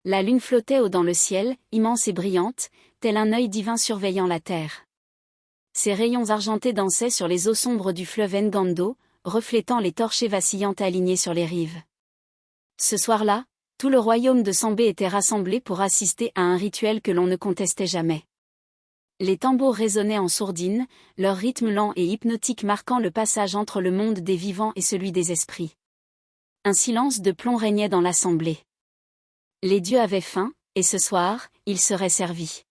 La lune flottait haut dans le ciel, immense et brillante, tel un œil divin surveillant la terre. Ses rayons argentés dansaient sur les eaux sombres du fleuve Ngando, reflétant les torchers vacillantes alignés sur les rives. Ce soir-là, tout le royaume de Sambé était rassemblé pour assister à un rituel que l'on ne contestait jamais. Les tambours résonnaient en sourdine, leur rythme lent et hypnotique marquant le passage entre le monde des vivants et celui des esprits. Un silence de plomb régnait dans l'assemblée. Les dieux avaient faim, et ce soir, ils seraient servis.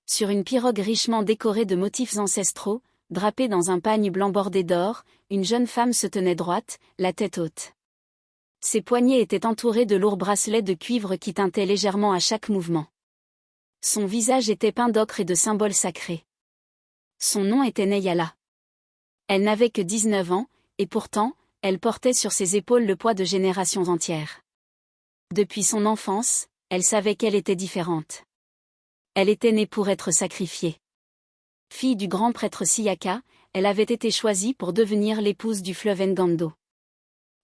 Sur une pirogue richement décorée de motifs ancestraux, drapée dans un pagne blanc bordé d'or, une jeune femme se tenait droite, la tête haute. Ses poignets étaient entourés de lourds bracelets de cuivre qui tintaient légèrement à chaque mouvement. Son visage était peint d'ocre et de symboles sacrés. Son nom était Neyala. Elle n'avait que 19 ans, et pourtant, elle portait sur ses épaules le poids de générations entières. Depuis son enfance, elle savait qu'elle était différente. Elle était née pour être sacrifiée. Fille du grand prêtre Siyaka, elle avait été choisie pour devenir l'épouse du fleuve Ngando.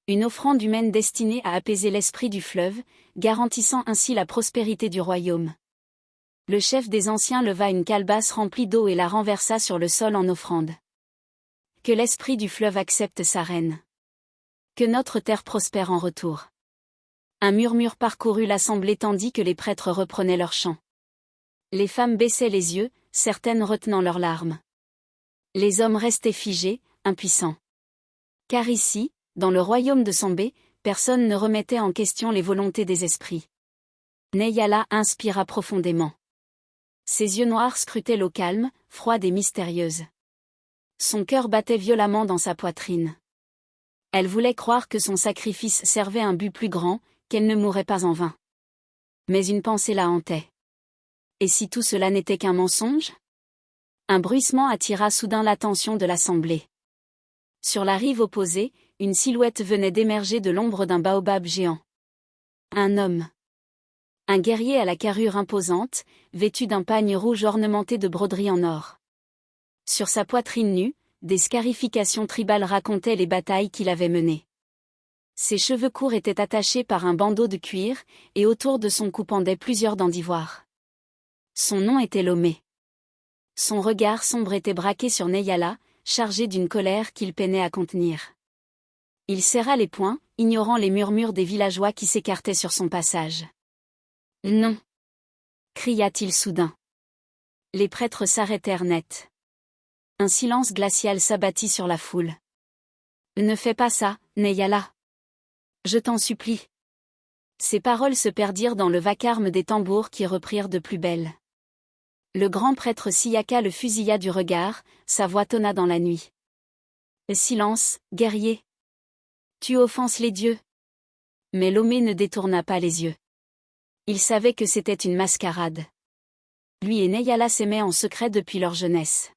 Une offrande humaine destinée à apaiser l'esprit du fleuve, garantissant ainsi la prospérité du royaume. Le chef des anciens leva une calebasse remplie d'eau et la renversa sur le sol en offrande. Que l'esprit du fleuve accepte sa reine. Que notre terre prospère en retour. Un murmure parcourut l'assemblée tandis que les prêtres reprenaient leur chant. Les femmes baissaient les yeux, certaines retenant leurs larmes. Les hommes restaient figés, impuissants. Car ici, dans le royaume de Sambé, personne ne remettait en question les volontés des esprits. Neyala inspira profondément. Ses yeux noirs scrutaient l'eau calme, froide et mystérieuse. Son cœur battait violemment dans sa poitrine. Elle voulait croire que son sacrifice servait un but plus grand, qu'elle ne mourrait pas en vain. Mais une pensée la hantait. Et si tout cela n'était qu'un mensonge ? Un bruissement attira soudain l'attention de l'assemblée. Sur la rive opposée, une silhouette venait d'émerger de l'ombre d'un baobab géant. Un homme. Un guerrier à la carrure imposante, vêtu d'un pagne rouge ornementé de broderies en or. Sur sa poitrine nue, des scarifications tribales racontaient les batailles qu'il avait menées. Ses cheveux courts étaient attachés par un bandeau de cuir, et autour de son cou pendaient plusieurs dents d'ivoire. Son nom était Lomé. Son regard sombre était braqué sur Neyala, chargé d'une colère qu'il peinait à contenir. Il serra les poings, ignorant les murmures des villageois qui s'écartaient sur son passage. « Non !» cria-t-il soudain. Les prêtres s'arrêtèrent net. Un silence glacial s'abattit sur la foule. « Ne fais pas ça, Neyala. Je t'en supplie. » Ces paroles se perdirent dans le vacarme des tambours qui reprirent de plus belle. Le grand prêtre Siyaka le fusilla du regard, sa voix tonna dans la nuit. « Silence, guerrier. Tu offenses les dieux. » Mais Lomé ne détourna pas les yeux. Il savait que c'était une mascarade. Lui et Neyala s'aimaient en secret depuis leur jeunesse.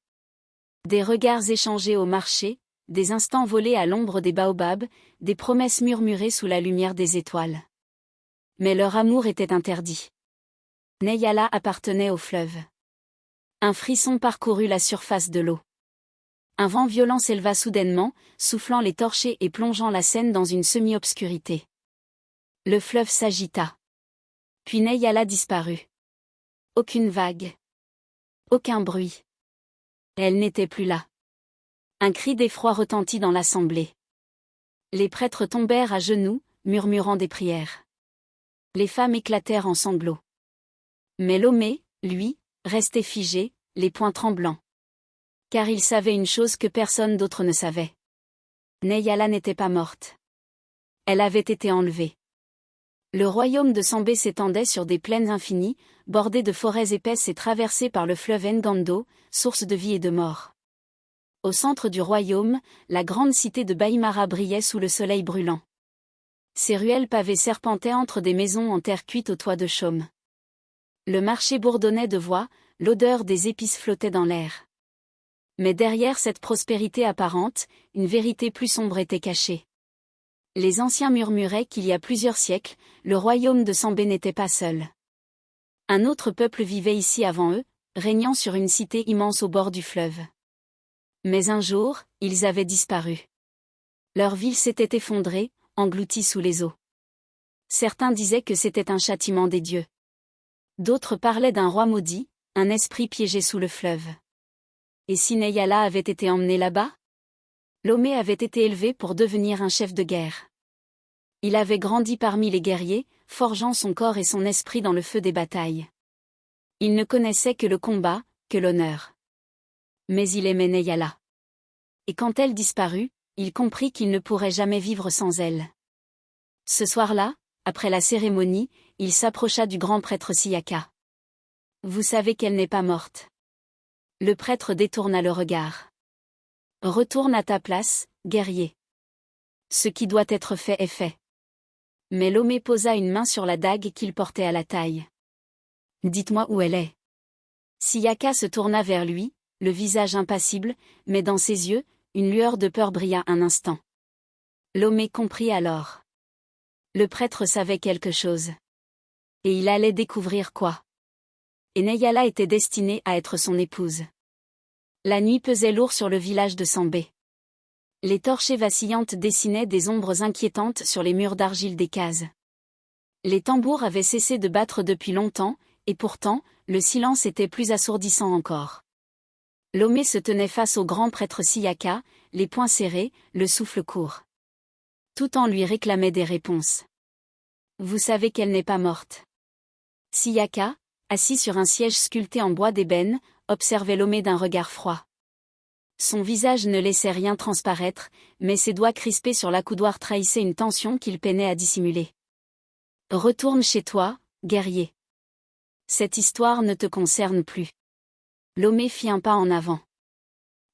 Des regards échangés au marché, des instants volés à l'ombre des baobabs, des promesses murmurées sous la lumière des étoiles. Mais leur amour était interdit. Neyala appartenait au fleuve. Un frisson parcourut la surface de l'eau. Un vent violent s'éleva soudainement, soufflant les torchers et plongeant la scène dans une semi-obscurité. Le fleuve s'agita. Puis Neyala disparut. Aucune vague. Aucun bruit. Elle n'était plus là. Un cri d'effroi retentit dans l'assemblée. Les prêtres tombèrent à genoux, murmurant des prières. Les femmes éclatèrent en sanglots. Mais Lomé, lui, restait figé, les poings tremblants. Car il savait une chose que personne d'autre ne savait. Neyala n'était pas morte. Elle avait été enlevée. Le royaume de Sambé s'étendait sur des plaines infinies, bordées de forêts épaisses et traversées par le fleuve Ngando, source de vie et de mort. Au centre du royaume, la grande cité de Baïmara brillait sous le soleil brûlant. Ses ruelles pavées serpentaient entre des maisons en terre cuite aux toits de chaume. Le marché bourdonnait de voix, l'odeur des épices flottait dans l'air. Mais derrière cette prospérité apparente, une vérité plus sombre était cachée. Les anciens murmuraient qu'il y a plusieurs siècles, le royaume de Sambé n'était pas seul. Un autre peuple vivait ici avant eux, régnant sur une cité immense au bord du fleuve. Mais un jour, ils avaient disparu. Leur ville s'était effondrée, engloutie sous les eaux. Certains disaient que c'était un châtiment des dieux. D'autres parlaient d'un roi maudit, un esprit piégé sous le fleuve. Et si Neyala avait été emmené là-bas? Lomé avait été élevé pour devenir un chef de guerre. Il avait grandi parmi les guerriers, forgeant son corps et son esprit dans le feu des batailles. Il ne connaissait que le combat, que l'honneur. Mais il aimait Neyala. Et quand elle disparut, il comprit qu'il ne pourrait jamais vivre sans elle. Ce soir-là, après la cérémonie, il s'approcha du grand prêtre Siyaka. « Vous savez qu'elle n'est pas morte. » Le prêtre détourna le regard. « Retourne à ta place, guerrier. Ce qui doit être fait est fait. » Mais Lomé posa une main sur la dague qu'il portait à la taille. « Dites-moi où elle est. » Siyaka se tourna vers lui, le visage impassible, mais dans ses yeux, une lueur de peur brilla un instant. Lomé comprit alors. Le prêtre savait quelque chose. Et il allait découvrir quoi. Et Neyala était destinée à être son épouse. La nuit pesait lourd sur le village de Sambé. Les torchées vacillantes dessinaient des ombres inquiétantes sur les murs d'argile des cases. Les tambours avaient cessé de battre depuis longtemps, et pourtant, le silence était plus assourdissant encore. Lomé se tenait face au grand prêtre Siyaka, les poings serrés, le souffle court. Tout en lui réclamait des réponses. Vous savez qu'elle n'est pas morte. Siyaka, assis sur un siège sculpté en bois d'ébène, observait Lomé d'un regard froid. Son visage ne laissait rien transparaître, mais ses doigts crispés sur l'accoudoir trahissaient une tension qu'il peinait à dissimuler. Retourne chez toi, guerrier. Cette histoire ne te concerne plus. Lomé fit un pas en avant.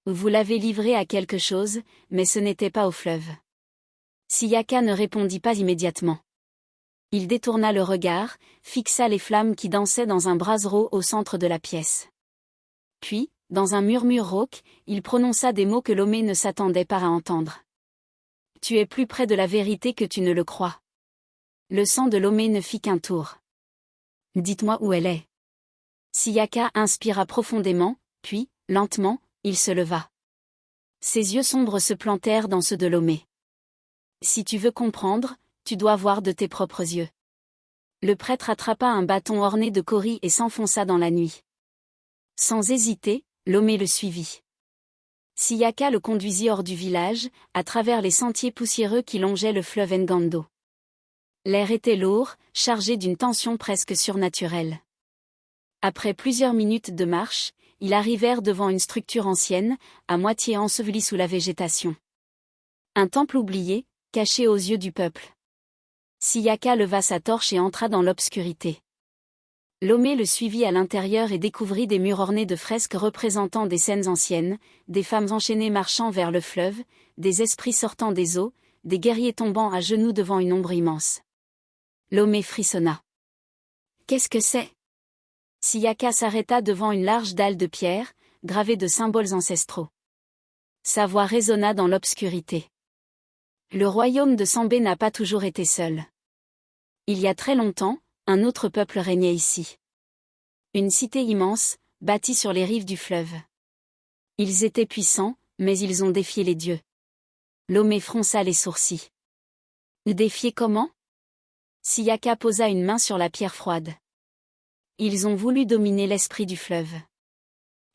Vous l'avez livré à quelque chose, mais ce n'était pas au fleuve. Siyaka ne répondit pas immédiatement. Il détourna le regard, fixa les flammes qui dansaient dans un brasero au centre de la pièce. Puis, dans un murmure rauque, il prononça des mots que Lomé ne s'attendait pas à entendre. Tu es plus près de la vérité que tu ne le crois. Le sang de Lomé ne fit qu'un tour. Dites-moi où elle est. Siyaka inspira profondément, puis, lentement, il se leva. Ses yeux sombres se plantèrent dans ceux de Lomé. Si tu veux comprendre, tu dois voir de tes propres yeux. Le prêtre attrapa un bâton orné de cauris et s'enfonça dans la nuit. Sans hésiter, Lomé le suivit. Siyaka le conduisit hors du village, à travers les sentiers poussiéreux qui longeaient le fleuve Ngando. L'air était lourd, chargé d'une tension presque surnaturelle. Après plusieurs minutes de marche, ils arrivèrent devant une structure ancienne, à moitié ensevelie sous la végétation. Un temple oublié, caché aux yeux du peuple. Siyaka leva sa torche et entra dans l'obscurité. Lomé le suivit à l'intérieur et découvrit des murs ornés de fresques représentant des scènes anciennes, des femmes enchaînées marchant vers le fleuve, des esprits sortant des eaux, des guerriers tombant à genoux devant une ombre immense. Lomé frissonna. Qu'est-ce que c'est? Siyaka s'arrêta devant une large dalle de pierre, gravée de symboles ancestraux. Sa voix résonna dans l'obscurité. Le royaume de Sambé n'a pas toujours été seul. Il y a très longtemps, un autre peuple régnait ici. Une cité immense, bâtie sur les rives du fleuve. Ils étaient puissants, mais ils ont défié les dieux. Lomé fronça les sourcils. Défier comment? Siyaka posa une main sur la pierre froide. Ils ont voulu dominer l'esprit du fleuve.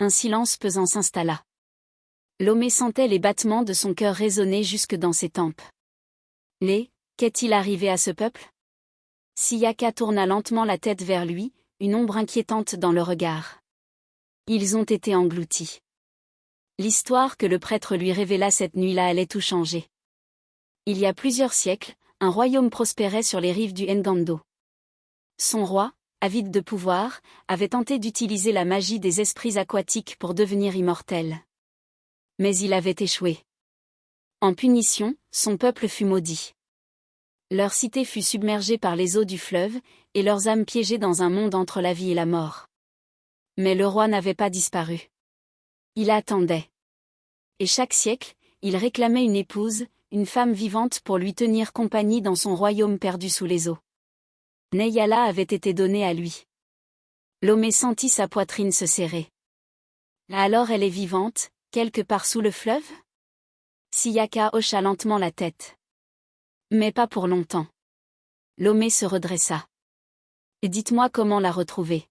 Un silence pesant s'installa. Lomé sentait les battements de son cœur résonner jusque dans ses tempes. Qu'est-il arrivé à ce peuple? Siyaka tourna lentement la tête vers lui, une ombre inquiétante dans le regard. Ils ont été engloutis. L'histoire que le prêtre lui révéla cette nuit-là allait tout changer. Il y a plusieurs siècles, un royaume prospérait sur les rives du Ngando. Son roi, avide de pouvoir, avait tenté d'utiliser la magie des esprits aquatiques pour devenir immortel. Mais il avait échoué. En punition, son peuple fut maudit. Leur cité fut submergée par les eaux du fleuve, et leurs âmes piégées dans un monde entre la vie et la mort. Mais le roi n'avait pas disparu. Il attendait. Et chaque siècle, il réclamait une épouse, une femme vivante pour lui tenir compagnie dans son royaume perdu sous les eaux. Neyala avait été donnée à lui. Lomé sentit sa poitrine se serrer. Alors elle est vivante, quelque part sous le fleuve? Siyaka hocha lentement la tête. Mais pas pour longtemps. Lomé se redressa. Dites-moi comment la retrouver.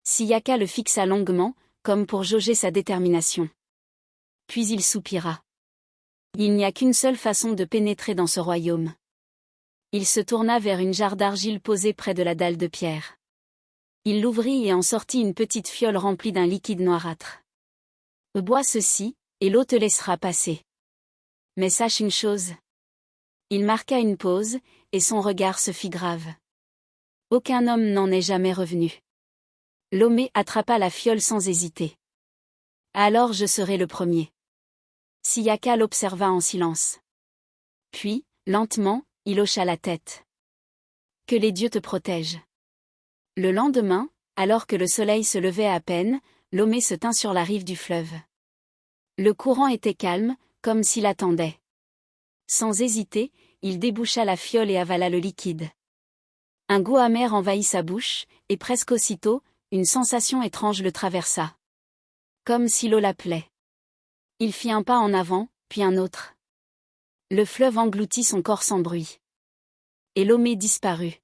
Siyaka le fixa longuement, comme pour jauger sa détermination. Puis il soupira. Il n'y a qu'une seule façon de pénétrer dans ce royaume. Il se tourna vers une jarre d'argile posée près de la dalle de pierre. Il l'ouvrit et en sortit une petite fiole remplie d'un liquide noirâtre. Bois ceci, et l'eau te laissera passer. Mais sache une chose. Il marqua une pause, et son regard se fit grave. Aucun homme n'en est jamais revenu. Lomé attrapa la fiole sans hésiter. Alors je serai le premier. Siyaka l'observa en silence. Puis, lentement, il hocha la tête. Que les dieux te protègent. Le lendemain, alors que le soleil se levait à peine, Lomé se tint sur la rive du fleuve. Le courant était calme, comme s'il attendait. Sans hésiter, il déboucha la fiole et avala le liquide. Un goût amer envahit sa bouche, et presque aussitôt, une sensation étrange le traversa. Comme si l'eau l'appelait. Il fit un pas en avant, puis un autre. Le fleuve engloutit son corps sans bruit. Et Lomé disparut.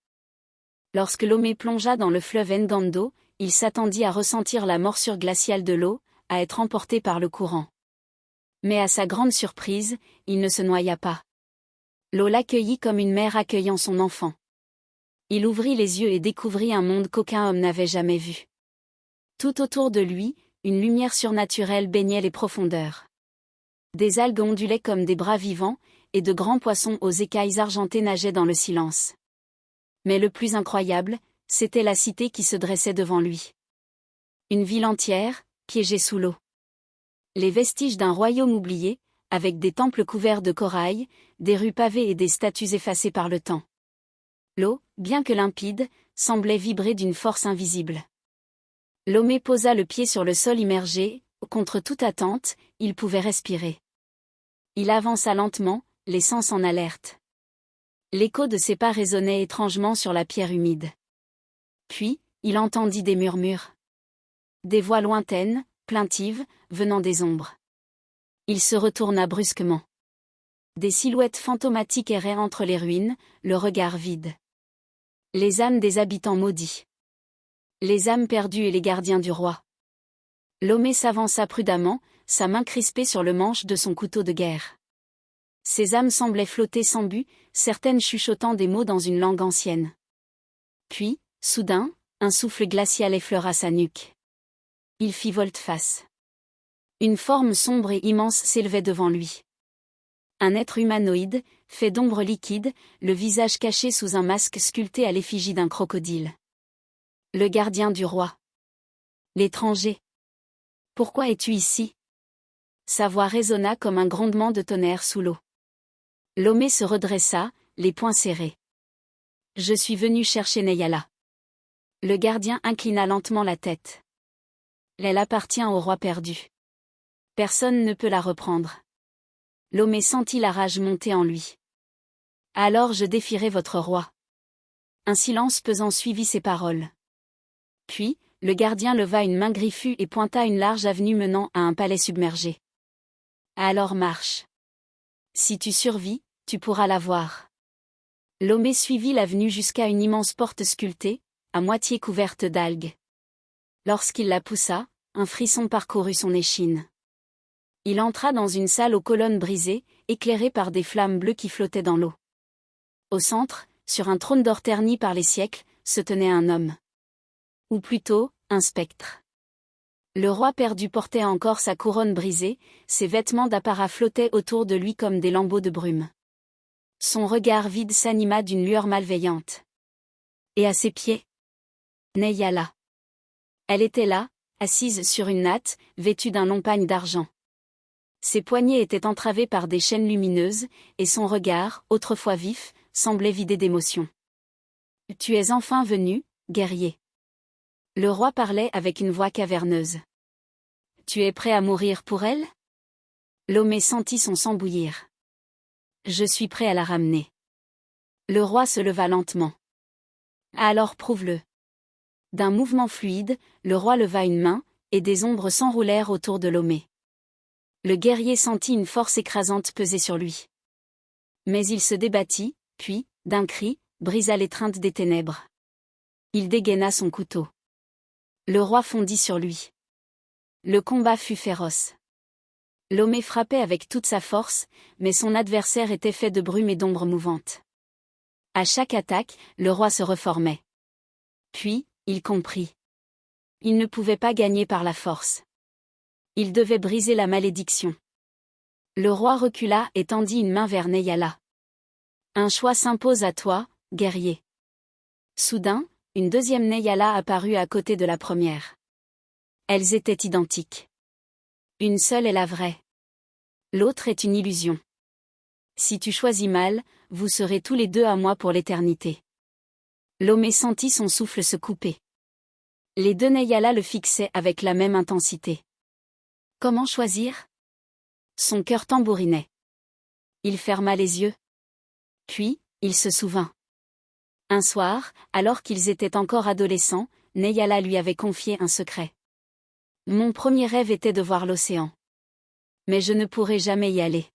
Lorsque Lomé plongea dans le fleuve Ngando, il s'attendit à ressentir la morsure glaciale de l'eau, à être emporté par le courant. Mais à sa grande surprise, il ne se noya pas. L'eau l'accueillit comme une mère accueillant son enfant. Il ouvrit les yeux et découvrit un monde qu'aucun homme n'avait jamais vu. Tout autour de lui, une lumière surnaturelle baignait les profondeurs. Des algues ondulaient comme des bras vivants, et de grands poissons aux écailles argentées nageaient dans le silence. Mais le plus incroyable, c'était la cité qui se dressait devant lui. Une ville entière, piégée sous l'eau. Les vestiges d'un royaume oublié, avec des temples couverts de corail, des rues pavées et des statues effacées par le temps. L'eau, bien que limpide, semblait vibrer d'une force invisible. Lomé posa le pied sur le sol immergé, contre toute attente, il pouvait respirer. Il avança lentement, les sens en alerte. L'écho de ses pas résonnait étrangement sur la pierre humide. Puis, il entendit des murmures. Des voix lointaines, plaintives, venant des ombres. Il se retourna brusquement. Des silhouettes fantomatiques erraient entre les ruines, le regard vide. Les âmes des habitants maudits. Les âmes perdues et les gardiens du roi. Lomé s'avança prudemment, sa main crispée sur le manche de son couteau de guerre. Ces âmes semblaient flotter sans but, certaines chuchotant des mots dans une langue ancienne. Puis, soudain, un souffle glacial effleura sa nuque. Il fit volte-face. Une forme sombre et immense s'élevait devant lui. Un être humanoïde, fait d'ombre liquide, le visage caché sous un masque sculpté à l'effigie d'un crocodile. Le gardien du roi. L'étranger. Pourquoi es-tu ici? Sa voix résonna comme un grondement de tonnerre sous l'eau. Lomé se redressa, les poings serrés. Je suis venu chercher Neyala. Le gardien inclina lentement la tête. Elle appartient au roi perdu. Personne ne peut la reprendre. Lomé sentit la rage monter en lui. Alors je défierai votre roi. Un silence pesant suivit ces paroles. Puis, le gardien leva une main griffue et pointa une large avenue menant à un palais submergé. Alors marche. Si tu survis, tu pourras la voir. Lomé suivit l'avenue jusqu'à une immense porte sculptée, à moitié couverte d'algues. Lorsqu'il la poussa, un frisson parcourut son échine. Il entra dans une salle aux colonnes brisées, éclairée par des flammes bleues qui flottaient dans l'eau. Au centre, sur un trône d'or terni par les siècles, se tenait un homme. Ou plutôt, un spectre. Le roi perdu portait encore sa couronne brisée, ses vêtements d'apparat flottaient autour de lui comme des lambeaux de brume. Son regard vide s'anima d'une lueur malveillante. Et à ses pieds, Neyala. Elle était là, assise sur une natte, vêtue d'un long pagne d'argent. Ses poignets étaient entravés par des chaînes lumineuses, et son regard, autrefois vif, semblait vidé d'émotion. « Tu es enfin venu, guerrier. » Le roi parlait avec une voix caverneuse. « Tu es prêt à mourir pour elle ?» Lomé sentit son sang bouillir. « Je suis prêt à la ramener. » Le roi se leva lentement. « Alors prouve-le. » D'un mouvement fluide, le roi leva une main, et des ombres s'enroulèrent autour de Lomé. Le guerrier sentit une force écrasante peser sur lui. Mais il se débattit, puis, d'un cri, brisa l'étreinte des ténèbres. Il dégaina son couteau. Le roi fondit sur lui. Le combat fut féroce. Lomé frappait avec toute sa force, mais son adversaire était fait de brume et d'ombres mouvantes. À chaque attaque, le roi se reformait. Puis, il comprit. Il ne pouvait pas gagner par la force. Il devait briser la malédiction. Le roi recula et tendit une main vers Neyala. Un choix s'impose à toi, guerrier. Soudain, une deuxième Neyala apparut à côté de la première. Elles étaient identiques. Une seule est la vraie. L'autre est une illusion. Si tu choisis mal, vous serez tous les deux à moi pour l'éternité. Lomé sentit son souffle se couper. Les deux Neyala le fixaient avec la même intensité. Comment choisir? Son cœur tambourinait. Il ferma les yeux. Puis, il se souvint. Un soir, alors qu'ils étaient encore adolescents, Neyala lui avait confié un secret. Mon premier rêve était de voir l'océan. Mais je ne pourrai jamais y aller.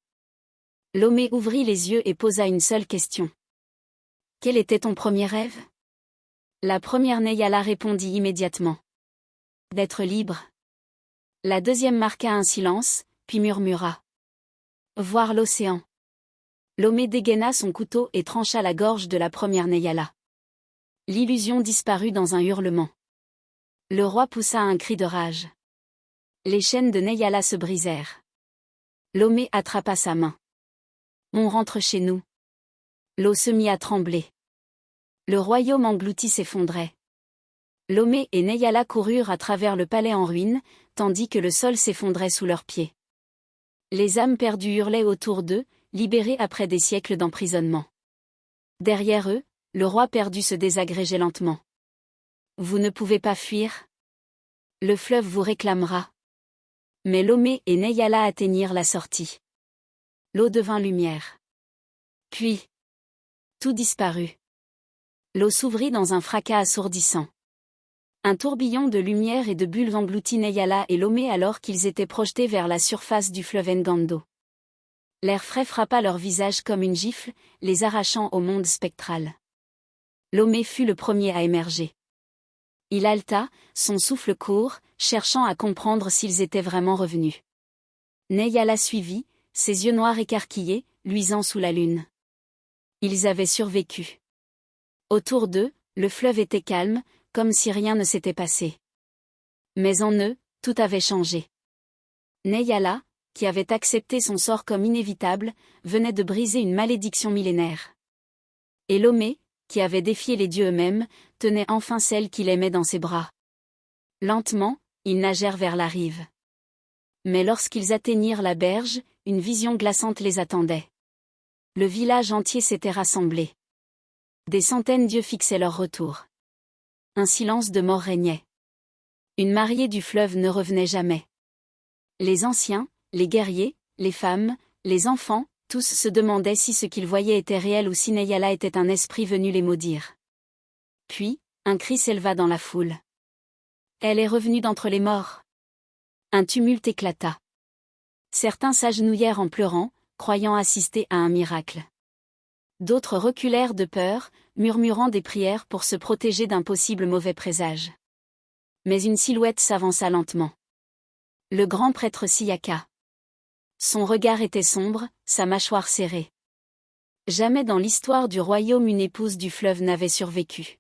Lomé ouvrit les yeux et posa une seule question. Quel était ton premier rêve? La première Neyala répondit immédiatement. D'être libre. La deuxième marqua un silence, puis murmura. Voir l'océan. Lomé dégaina son couteau et trancha la gorge de la première Neyala. L'illusion disparut dans un hurlement. Le roi poussa un cri de rage. Les chaînes de Neyala se brisèrent. Lomé attrapa sa main. On rentre chez nous. L'eau se mit à trembler. Le royaume englouti s'effondrait. Lomé et Neyala coururent à travers le palais en ruine, tandis que le sol s'effondrait sous leurs pieds. Les âmes perdues hurlaient autour d'eux, libérés après des siècles d'emprisonnement. Derrière eux, le roi perdu se désagrégeait lentement. Vous ne pouvez pas fuir? Le fleuve vous réclamera. Mais Lomé et Neyala atteignirent la sortie. L'eau devint lumière. Puis, tout disparut. L'eau s'ouvrit dans un fracas assourdissant. Un tourbillon de lumière et de bulles engloutit Neyala et Lomé alors qu'ils étaient projetés vers la surface du fleuve Ngando. L'air frais frappa leur visage comme une gifle, les arrachant au monde spectral. Lomé fut le premier à émerger. Il haleta, son souffle court, cherchant à comprendre s'ils étaient vraiment revenus. Neyala suivit, ses yeux noirs écarquillés, luisant sous la lune. Ils avaient survécu. Autour d'eux, le fleuve était calme, comme si rien ne s'était passé. Mais en eux, tout avait changé. Neyala, qui avait accepté son sort comme inévitable, venait de briser une malédiction millénaire. Et Lomé, qui avait défié les dieux eux-mêmes, tenait enfin celle qu'il aimait dans ses bras. Lentement, ils nagèrent vers la rive. Mais lorsqu'ils atteignirent la berge, une vision glaçante les attendait. Le village entier s'était rassemblé. Des centaines d'yeux fixaient leur retour. Un silence de mort régnait. Une mariée du fleuve ne revenait jamais. Les anciens, les guerriers, les femmes, les enfants, tous se demandaient si ce qu'ils voyaient était réel ou si Neyala était un esprit venu les maudire. Puis, un cri s'éleva dans la foule. Elle est revenue d'entre les morts. Un tumulte éclata. Certains s'agenouillèrent en pleurant, croyant assister à un miracle. D'autres reculèrent de peur, murmurant des prières pour se protéger d'un possible mauvais présage. Mais une silhouette s'avança lentement. Le grand prêtre Siyaka. Son regard était sombre, sa mâchoire serrée. Jamais dans l'histoire du royaume une épouse du fleuve n'avait survécu.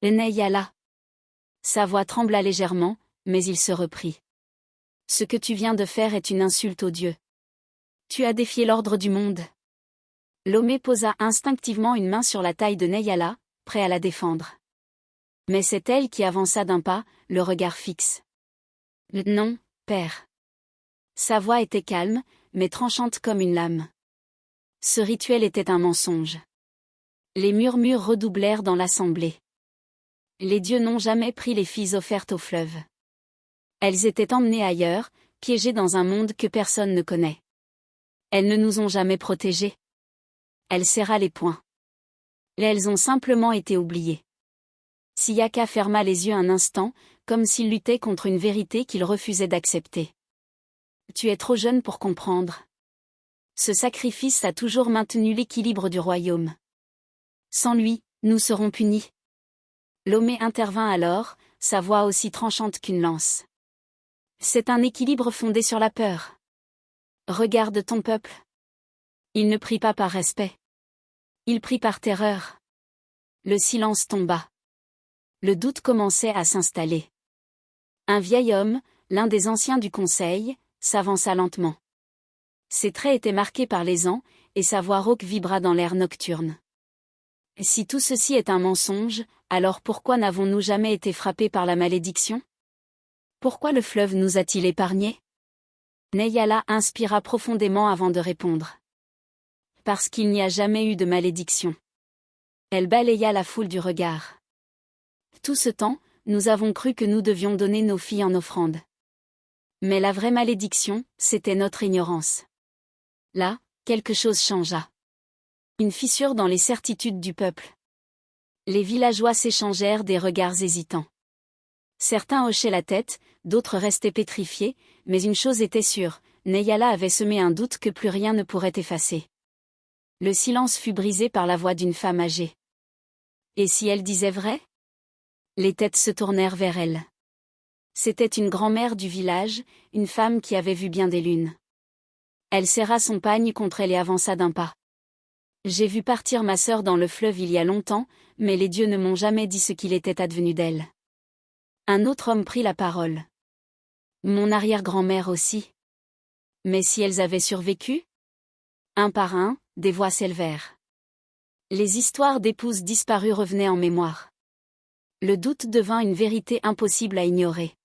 Neyala. Sa voix trembla légèrement, mais il se reprit. Ce que tu viens de faire est une insulte aux dieux. Tu as défié l'ordre du monde. Lomé posa instinctivement une main sur la taille de Neyala, prêt à la défendre. Mais c'est elle qui avança d'un pas, le regard fixe. Non, père. Sa voix était calme, mais tranchante comme une lame. Ce rituel était un mensonge. Les murmures redoublèrent dans l'assemblée. Les dieux n'ont jamais pris les filles offertes au fleuve. Elles étaient emmenées ailleurs, piégées dans un monde que personne ne connaît. Elles ne nous ont jamais protégés. Elle serra les poings. Elles ont simplement été oubliées. Siyaka ferma les yeux un instant, comme s'il luttait contre une vérité qu'il refusait d'accepter. Tu es trop jeune pour comprendre. Ce sacrifice a toujours maintenu l'équilibre du royaume. Sans lui, nous serons punis. Lomé intervint alors, sa voix aussi tranchante qu'une lance. C'est un équilibre fondé sur la peur. Regarde ton peuple. Il ne prie pas par respect. Il prie par terreur. Le silence tomba. Le doute commençait à s'installer. Un vieil homme, l'un des anciens du conseil, s'avança lentement. Ses traits étaient marqués par les ans, et sa voix rauque vibra dans l'air nocturne. Si tout ceci est un mensonge, alors pourquoi n'avons-nous jamais été frappés par la malédiction? Pourquoi le fleuve nous a-t-il épargnés? Neyala inspira profondément avant de répondre. Parce qu'il n'y a jamais eu de malédiction. Elle balaya la foule du regard. Tout ce temps, nous avons cru que nous devions donner nos filles en offrande. Mais la vraie malédiction, c'était notre ignorance. Là, quelque chose changea. Une fissure dans les certitudes du peuple. Les villageois s'échangèrent des regards hésitants. Certains hochaient la tête, d'autres restaient pétrifiés, mais une chose était sûre, Neyala avait semé un doute que plus rien ne pourrait effacer. Le silence fut brisé par la voix d'une femme âgée. Et si elle disait vrai? Les têtes se tournèrent vers elle. C'était une grand-mère du village, une femme qui avait vu bien des lunes. Elle serra son pagne contre elle et avança d'un pas. J'ai vu partir ma sœur dans le fleuve il y a longtemps, mais les dieux ne m'ont jamais dit ce qu'il était advenu d'elle. Un autre homme prit la parole. Mon arrière-grand-mère aussi. Mais si elles avaient survécu? Un par un, des voix s'élevèrent. Les histoires d'épouses disparues revenaient en mémoire. Le doute devint une vérité impossible à ignorer.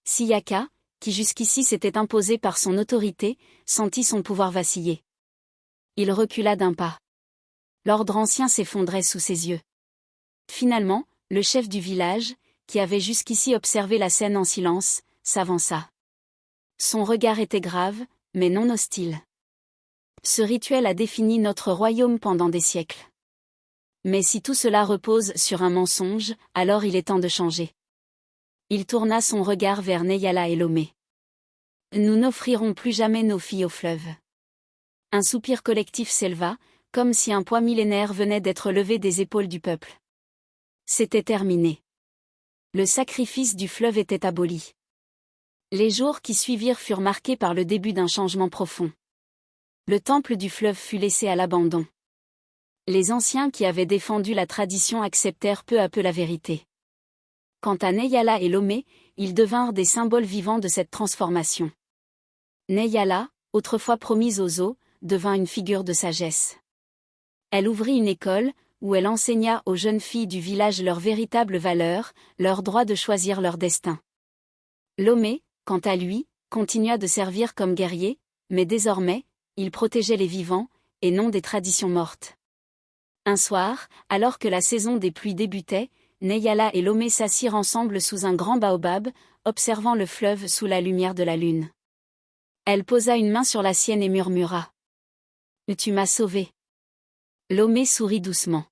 Siyaka, qui jusqu'ici s'était imposé par son autorité, sentit son pouvoir vaciller. Il recula d'un pas. L'ordre ancien s'effondrait sous ses yeux. Finalement, le chef du village, qui avait jusqu'ici observé la scène en silence, s'avança. Son regard était grave, mais non hostile. Ce rituel a défini notre royaume pendant des siècles. Mais si tout cela repose sur un mensonge, alors il est temps de changer. Il tourna son regard vers Neyala et Lomé. Nous n'offrirons plus jamais nos filles au fleuve. Un soupir collectif s'éleva, comme si un poids millénaire venait d'être levé des épaules du peuple. C'était terminé. Le sacrifice du fleuve était aboli. Les jours qui suivirent furent marqués par le début d'un changement profond. Le temple du fleuve fut laissé à l'abandon. Les anciens qui avaient défendu la tradition acceptèrent peu à peu la vérité. Quant à Neyala et Lomé, ils devinrent des symboles vivants de cette transformation. Neyala, autrefois promise aux eaux, devint une figure de sagesse. Elle ouvrit une école, où elle enseigna aux jeunes filles du village leurs véritables valeurs, leur droit de choisir leur destin. Lomé, quant à lui, continua de servir comme guerrier, mais désormais, il protégeait les vivants, et non des traditions mortes. Un soir, alors que la saison des pluies débutait, Neyala et Lomé s'assirent ensemble sous un grand baobab, observant le fleuve sous la lumière de la lune. Elle posa une main sur la sienne et murmura. « Tu m'as sauvée. » Lomé sourit doucement.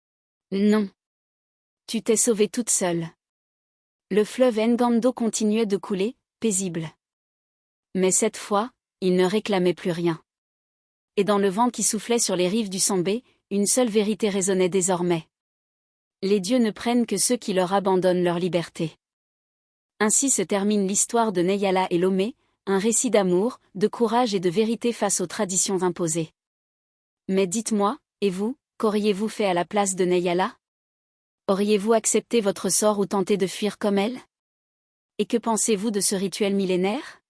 « Non. Tu t'es sauvée toute seule. » Le fleuve Ngando continuait de couler, paisible. Mais cette fois, il ne réclamait plus rien. Et dans le vent qui soufflait sur les rives du Sambé, une seule vérité résonnait désormais. Les dieux ne prennent que ceux qui leur abandonnent leur liberté. Ainsi se termine l'histoire de Neyala et Lomé, un récit d'amour, de courage et de vérité face aux traditions imposées. Mais dites-moi, et vous, qu'auriez-vous fait à la place de Neyala? Auriez-vous accepté votre sort ou tenté de fuir comme elle? Et que pensez-vous de ce rituel millénaire?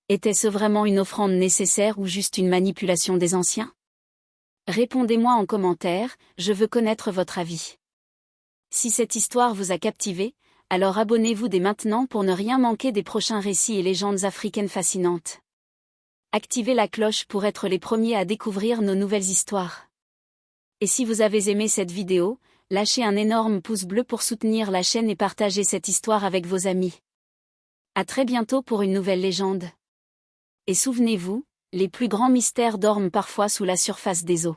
Était-ce vraiment une offrande nécessaire ou juste une manipulation des anciens? Répondez-moi en commentaire, je veux connaître votre avis. Si cette histoire vous a captivé, alors abonnez-vous dès maintenant pour ne rien manquer des prochains récits et légendes africaines fascinantes. Activez la cloche pour être les premiers à découvrir nos nouvelles histoires. Et si vous avez aimé cette vidéo, lâchez un énorme pouce bleu pour soutenir la chaîne et partagez cette histoire avec vos amis. À très bientôt pour une nouvelle légende. Et souvenez-vous, les plus grands mystères dorment parfois sous la surface des eaux.